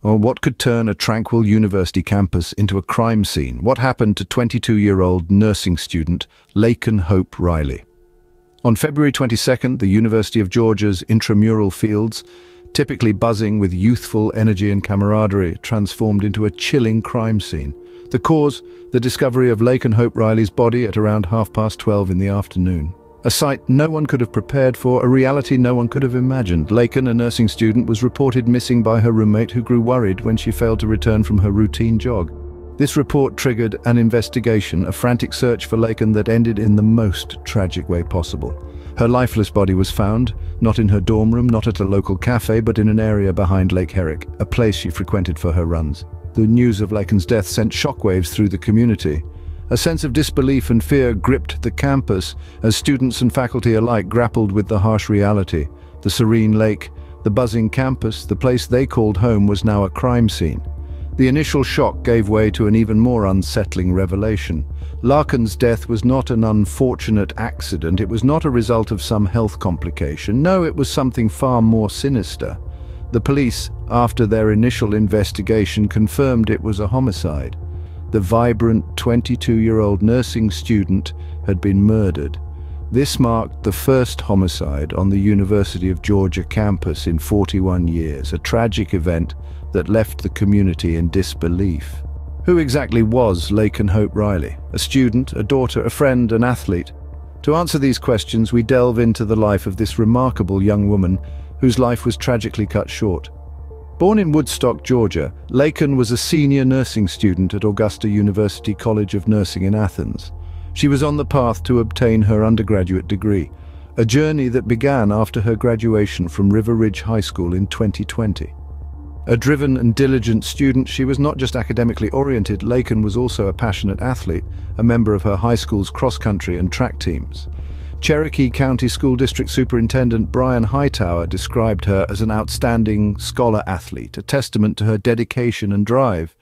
Or what could turn a tranquil university campus into a crime scene? What happened to 22-year-old nursing student Laken Hope Riley? On February 22nd, the University of Georgia's intramural fields, typically buzzing with youthful energy and camaraderie, transformed into a chilling crime scene. The cause, the discovery of Laken Hope Riley's body at around 12:30 in the afternoon. A sight no one could have prepared for, a reality no one could have imagined. Laken, a nursing student, was reported missing by her roommate, who grew worried when she failed to return from her routine jog. This report triggered an investigation, a frantic search for Laken that ended in the most tragic way possible. Her lifeless body was found, not in her dorm room, not at a local cafe, but in an area behind Lake Herrick, a place she frequented for her runs. The news of Laken's death sent shockwaves through the community. A sense of disbelief and fear gripped the campus as students and faculty alike grappled with the harsh reality. The serene lake, the buzzing campus, the place they called home, was now a crime scene. The initial shock gave way to an even more unsettling revelation. Laken's death was not an unfortunate accident. It was not a result of some health complication. No, it was something far more sinister. The police, after their initial investigation, confirmed it was a homicide. The vibrant 22-year-old nursing student had been murdered. This marked the first homicide on the University of Georgia campus in 41 years, a tragic event that left the community in disbelief. Who exactly was Laken Hope Riley? A student, a daughter, a friend, an athlete? To answer these questions, we delve into the life of this remarkable young woman whose life was tragically cut short. Born in Woodstock, Georgia, Laken was a senior nursing student at Augusta University College of Nursing in Athens. She was on the path to obtain her undergraduate degree, a journey that began after her graduation from River Ridge High School in 2020. A driven and diligent student, she was not just academically oriented. Laken was also a passionate athlete, a member of her high school's cross-country and track teams. Cherokee County School District Superintendent Brian Hightower described her as an outstanding scholar athlete, a testament to her dedication and drive.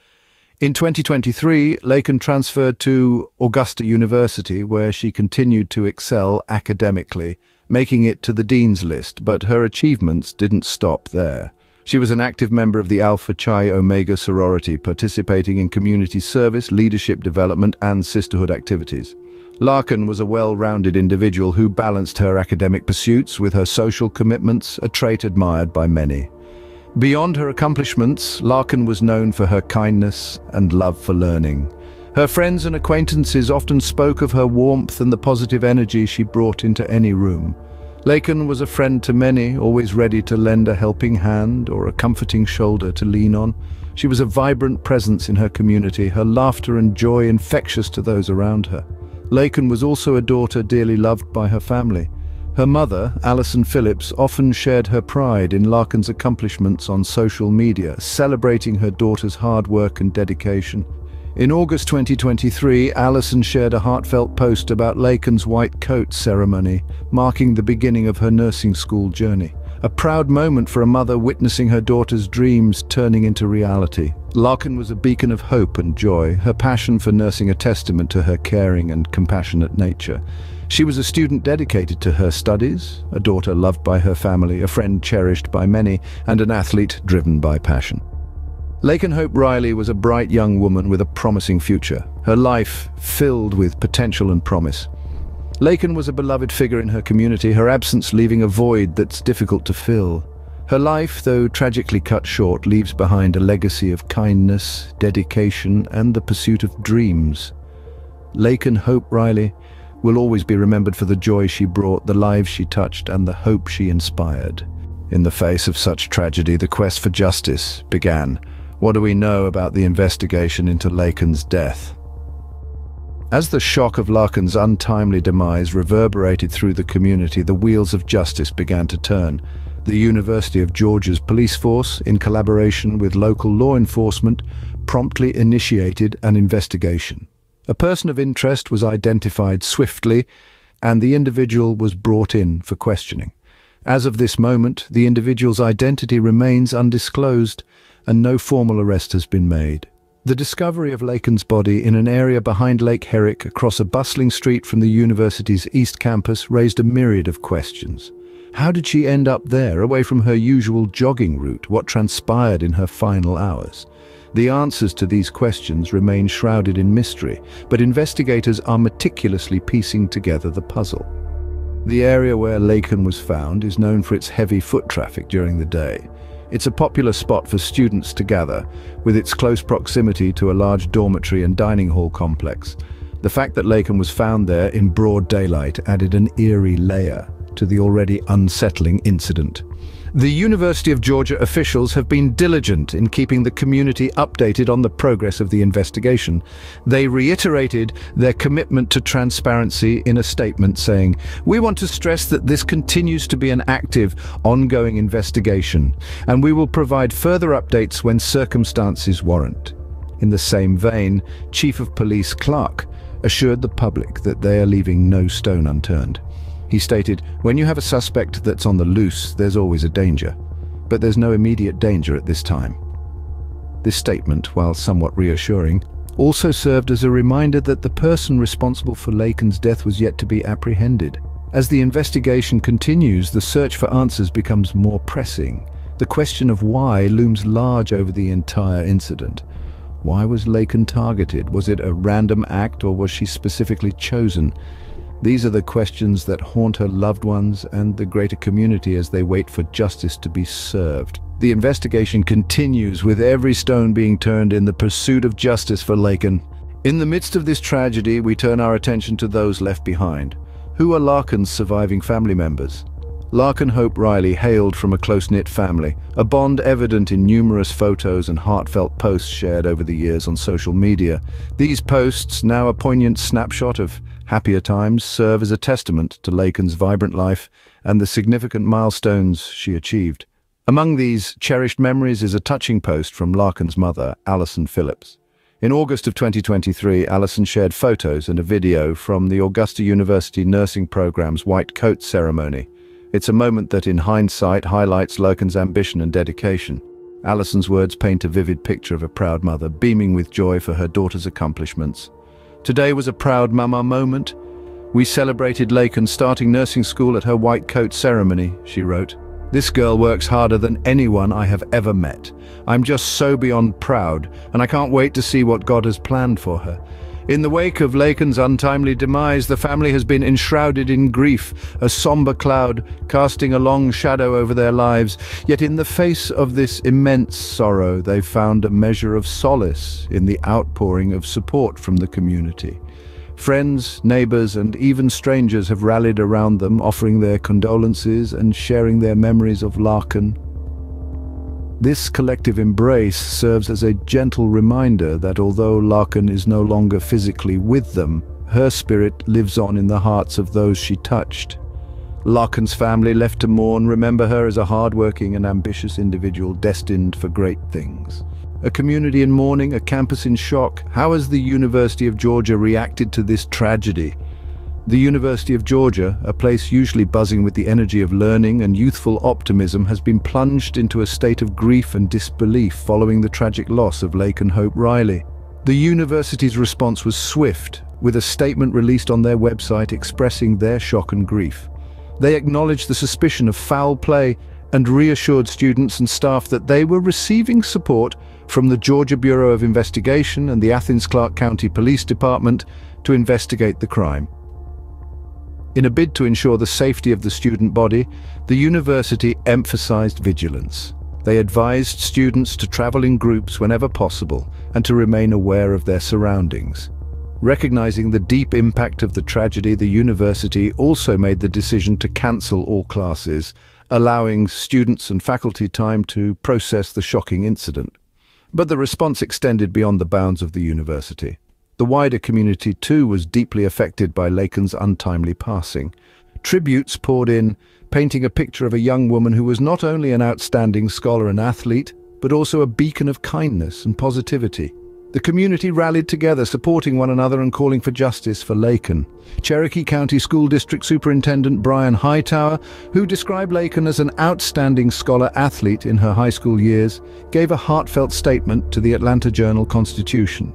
In 2023, Laken transferred to Augusta University, where she continued to excel academically, making it to the Dean's List, but her achievements didn't stop there. She was an active member of the Alpha Chi Omega sorority, participating in community service, leadership development, and sisterhood activities. Laken was a well-rounded individual who balanced her academic pursuits with her social commitments, a trait admired by many. Beyond her accomplishments, Laken was known for her kindness and love for learning. Her friends and acquaintances often spoke of her warmth and the positive energy she brought into any room. Laken was a friend to many, always ready to lend a helping hand or a comforting shoulder to lean on. She was a vibrant presence in her community, her laughter and joy infectious to those around her. Laken was also a daughter dearly loved by her family. Her mother, Alison Phillips, often shared her pride in Laken's accomplishments on social media, celebrating her daughter's hard work and dedication. In August 2023, Alison shared a heartfelt post about Laken's white coat ceremony, marking the beginning of her nursing school journey. A proud moment for a mother witnessing her daughter's dreams turning into reality. Laken was a beacon of hope and joy, her passion for nursing a testament to her caring and compassionate nature. She was a student dedicated to her studies, a daughter loved by her family, a friend cherished by many, and an athlete driven by passion. Laken Hope Riley was a bright young woman with a promising future, her life filled with potential and promise. Laken was a beloved figure in her community, her absence leaving a void that's difficult to fill. Her life, though tragically cut short, leaves behind a legacy of kindness, dedication, and the pursuit of dreams. Laken Hope Riley will always be remembered for the joy she brought, the lives she touched, and the hope she inspired. In the face of such tragedy, the quest for justice began. What do we know about the investigation into Laken's death? As the shock of Laken's untimely demise reverberated through the community, the wheels of justice began to turn. The University of Georgia's police force, in collaboration with local law enforcement, promptly initiated an investigation. A person of interest was identified swiftly, and the individual was brought in for questioning. As of this moment, the individual's identity remains undisclosed, and no formal arrest has been made. The discovery of Laken's body in an area behind Lake Herrick across a bustling street from the university's East Campus raised a myriad of questions. How did she end up there, away from her usual jogging route? What transpired in her final hours? The answers to these questions remain shrouded in mystery, but investigators are meticulously piecing together the puzzle. The area where Laken was found is known for its heavy foot traffic during the day. It's a popular spot for students to gather, with its close proximity to a large dormitory and dining hall complex. The fact that Laken was found there in broad daylight added an eerie layer to the already unsettling incident. The University of Georgia officials have been diligent in keeping the community updated on the progress of the investigation. They reiterated their commitment to transparency in a statement saying, "We want to stress that this continues to be an active, ongoing investigation, and we will provide further updates when circumstances warrant." In the same vein, Chief of Police Clark assured the public that they are leaving no stone unturned. He stated, "When you have a suspect that's on the loose, there's always a danger. But there's no immediate danger at this time." This statement, while somewhat reassuring, also served as a reminder that the person responsible for Laken's death was yet to be apprehended. As the investigation continues, the search for answers becomes more pressing. The question of why looms large over the entire incident. Why was Laken targeted? Was it a random act, or was she specifically chosen? These are the questions that haunt her loved ones and the greater community as they wait for justice to be served. The investigation continues, with every stone being turned in the pursuit of justice for Laken. In the midst of this tragedy, we turn our attention to those left behind. Who are Laken's surviving family members? Laken Hope Riley hailed from a close-knit family, a bond evident in numerous photos and heartfelt posts shared over the years on social media. These posts, now a poignant snapshot of happier times, serve as a testament to Laken's vibrant life and the significant milestones she achieved. Among these cherished memories is a touching post from Laken's mother, Alison Phillips. In August of 2023, Alison shared photos and a video from the Augusta University nursing program's White Coat ceremony. It's a moment that, in hindsight, highlights Laken's ambition and dedication. Alison's words paint a vivid picture of a proud mother, beaming with joy for her daughter's accomplishments. "Today was a proud mama moment. We celebrated Laken starting nursing school at her White Coat ceremony," she wrote. "This girl works harder than anyone I have ever met. I'm just so beyond proud, and I can't wait to see what God has planned for her." In the wake of Laken's untimely demise, the family has been enshrouded in grief, a somber cloud casting a long shadow over their lives. Yet in the face of this immense sorrow, they've found a measure of solace in the outpouring of support from the community. Friends, neighbors, and even strangers have rallied around them, offering their condolences and sharing their memories of Laken. This collective embrace serves as a gentle reminder that although Laken is no longer physically with them, her spirit lives on in the hearts of those she touched. Laken's family, left to mourn, remember her as a hardworking and ambitious individual destined for great things. A community in mourning, a campus in shock. How has the University of Georgia reacted to this tragedy? The University of Georgia, a place usually buzzing with the energy of learning and youthful optimism, has been plunged into a state of grief and disbelief following the tragic loss of Laken Hope Riley. The university's response was swift, with a statement released on their website expressing their shock and grief. They acknowledged the suspicion of foul play and reassured students and staff that they were receiving support from the Georgia Bureau of Investigation and the Athens-Clarke County Police Department to investigate the crime. In a bid to ensure the safety of the student body, the university emphasized vigilance. They advised students to travel in groups whenever possible and to remain aware of their surroundings. Recognizing the deep impact of the tragedy, the university also made the decision to cancel all classes, allowing students and faculty time to process the shocking incident. But the response extended beyond the bounds of the university. The wider community too was deeply affected by Laken's untimely passing. Tributes poured in, painting a picture of a young woman who was not only an outstanding scholar and athlete, but also a beacon of kindness and positivity. The community rallied together, supporting one another and calling for justice for Laken. Cherokee County School District Superintendent Brian Hightower, who described Laken as an outstanding scholar-athlete in her high school years, gave a heartfelt statement to the Atlanta Journal-Constitution.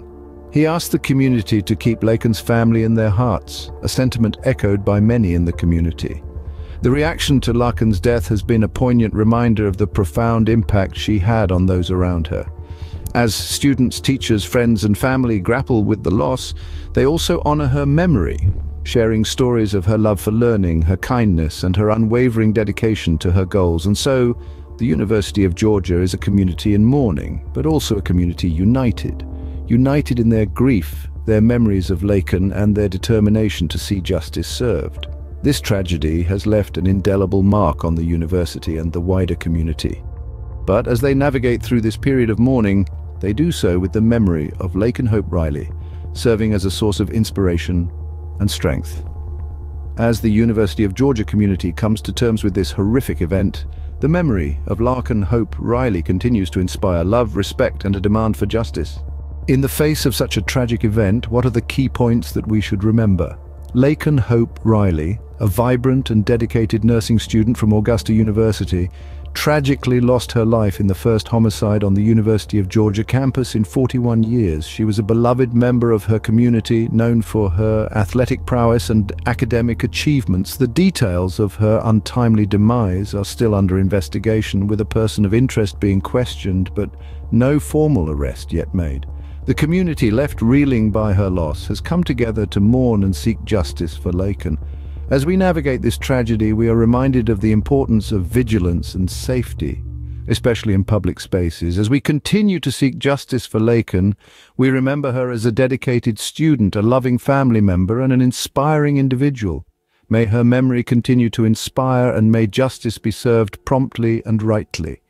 He asked the community to keep Laken's family in their hearts, a sentiment echoed by many in the community. The reaction to Laken's death has been a poignant reminder of the profound impact she had on those around her. As students, teachers, friends and family grapple with the loss, they also honor her memory, sharing stories of her love for learning, her kindness and her unwavering dedication to her goals. And so, the University of Georgia is a community in mourning, but also a community united. United in their grief, their memories of Laken and their determination to see justice served. This tragedy has left an indelible mark on the university and the wider community. But as they navigate through this period of mourning, they do so with the memory of Laken Hope Riley, serving as a source of inspiration and strength. As the University of Georgia community comes to terms with this horrific event, the memory of Laken Hope Riley continues to inspire love, respect, and a demand for justice. In the face of such a tragic event, what are the key points that we should remember? Laken Hope Riley, a vibrant and dedicated nursing student from Augusta University, tragically lost her life in the first homicide on the University of Georgia campus in 41 years. She was a beloved member of her community, known for her athletic prowess and academic achievements. The details of her untimely demise are still under investigation, with a person of interest being questioned, but no formal arrest yet made. The community, left reeling by her loss, has come together to mourn and seek justice for Laken. As we navigate this tragedy, we are reminded of the importance of vigilance and safety, especially in public spaces. As we continue to seek justice for Laken, we remember her as a dedicated student, a loving family member, and an inspiring individual. May her memory continue to inspire, and may justice be served promptly and rightly.